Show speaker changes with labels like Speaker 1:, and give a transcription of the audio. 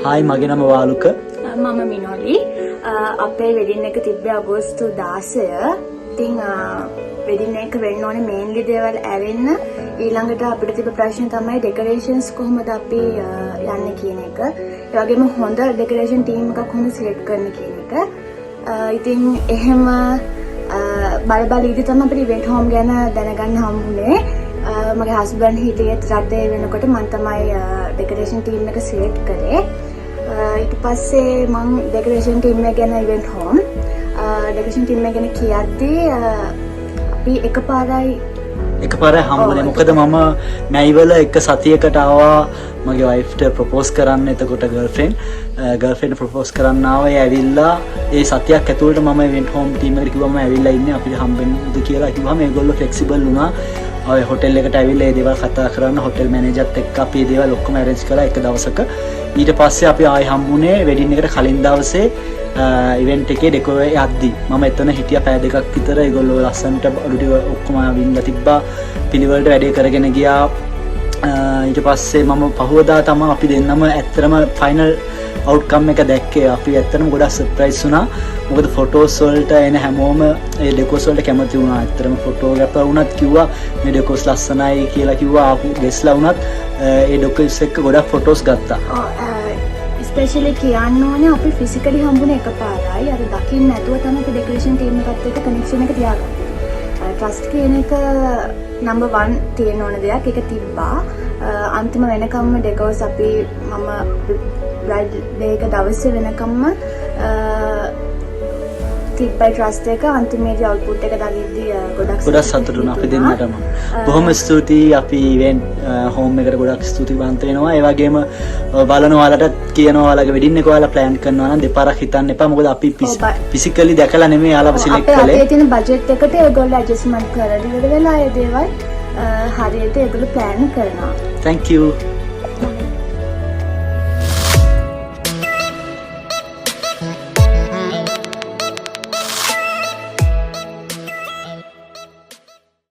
Speaker 1: Hi, මගේ නම වාලුක.
Speaker 2: මම මිනෝලි. අපේ වෙඩින් එක තිබ්බේ අගෝස්තු 16. ඉතින් වෙඩින් එක වෙන්න ඕනේ මේන්ලි දේවල් ඇරෙන්න. ඊළඟට අපිට තිබ්බ ප්‍රශ්න තමයි ඩෙකරේෂන්ස් කොහොමද අපි යන්නේ කියන එක. ඒ වගේම හොඳ ඩෙකරේෂන් ටීම් එකක් කොහොමද සිලෙක්ට් කරන්න කියන එක. ඉතින් එහෙම බල ඉදි තමයි අපිට ඉවෙන්ට් හෝම් ගැන දැනගන්න හම්බුනේ. මගේ හස්බන්ඩ් හිටියේ රටේ වෙනකොට මම තමයි ඩෙකරේෂන් ටීම් එක සිලෙක්ට් කරේ. ඊට පස්සේ මම ඩෙකරේෂන් ටීම් එක ගැන ඉවෙන්ට් හෝම් ඩෙකරේෂන් ටීම් එක ගැන කියද්දී අපි එකපාරයි හම්බුනේ. මොකද මම මැයිවල එක සතියකට ආවා මගේ වයිෆ්ට ප්‍රොපෝස් කරන්න. එතකොට ගර්ල්ෆ්‍රෙන්ඩ් ප්‍රොපෝස් කරන්න ආවා. ඒ ඇවිල්ලා ඒ සතියක් ඇතුළත මම ඉවෙන්ට් හෝම් ටීම් එකට කිව්වා මම ඇවිල්ලා ඉන්නේ අපිට හම්බෙන්නද කියලා කිව්වම ඒගොල්ලෝ ෆ්ලෙක්සිබල් වුණා. ඔය හොටෙල් එකට ඇවිල්ලා ඒ දේවල් කතා කරන්න හොටෙල් මැනේජර්ත් එක්ක අපි ඒ දේවල් ඔක්කොම අරේන්ජ් කළා එක දවසක. ඊට පස්සේ අපි ආයි හම්බුනේ වෙඩින් එකට කලින් දවසේ ඉවෙන්ට් එකේ ඩෙකෝ යද්දි. මම එතන හිටියා පැය දෙකක් විතර. ඒගොල්ලෝ ලස්සනට අඩු ටික ඔක්කොම වින්දලා තිබ්බා. පිළිවෙලට වැඩේ කරගෙන ගියා. ඊට පස්සේ මම පහුවදා තමයි අපි දෙන්නම ඇත්තටම ෆයිනල් අවුට්කම් එක දැක්කේ. අපි ඇත්තටම ගොඩක් සර්ප්‍රයිස් වුණා. මොකද ෆොටෝස් වලට එන හැමෝම ඒ ඩෙකෝස් වලට කැමති වුණා. ඇත්තටම ෆොටෝග්‍රැෆර් වුණත් කිව්වා මේ ඩෙකෝස් ලස්සනයි කියලා කිව්වා. ආපු ගෙස්ලා වුණත් ඒ ඩෙකෝස් එක්ක ගොඩක් ෆොටෝස් ගත්තා. ස්පෙෂලි කියන්න ඕනේ අපි ෆිසිකලි හම්බුනේ එකපාරයි. අර දකින්න නැතුව තමයි අපි ඩෙකරේෂන් ටීම් එකත් එක්ක කනෙක්ෂන් එක තියාගත්තේ. ට්‍රස්ට් කියන එක නම්බර් 1 තියෙන ඕන දෙයක්. ඒක තිබ්බා. අන්තිම වෙනකම්ම ඩෙකෝස් අපි මම බ්‍රයිඩ් ඩේ එක දවසේ වෙනකම්ම තිබ්බයි ට්‍රස්ට් එක. අන්තිමේදී අවුට්පුට් එක දකිද්දී ගොඩක්
Speaker 1: සතුටු වුණා අපි දෙන්නටම. බොහොම ස්තුතියි. අපි ඉවෙන්ට් හෝම් එකට ගොඩක් ස්තුතිවන්ත වෙනවා. ඒ වගේම බලන ඔයාලට කියනවා ඔයාලගේ වෙඩින් එක ඔයාලා ප්ලෑන් කරනවා නම් දෙපාරක් හිතන්න එපා. මොකද අපි ෆිසිකලි දැකලා නෙමෙයි ඔයාලව සිලෙක්ට් කළේ.
Speaker 2: අපේ තියෙන බජට් එකට ඒගොල්ලෝ ඇඩ්ජස්ට්මන්ට් කරලා ඉවර වෙලා ඒ දේවල් හරියට ඒගොල්ලෝ ප්ලෑන් කරනවා.
Speaker 1: Thank you.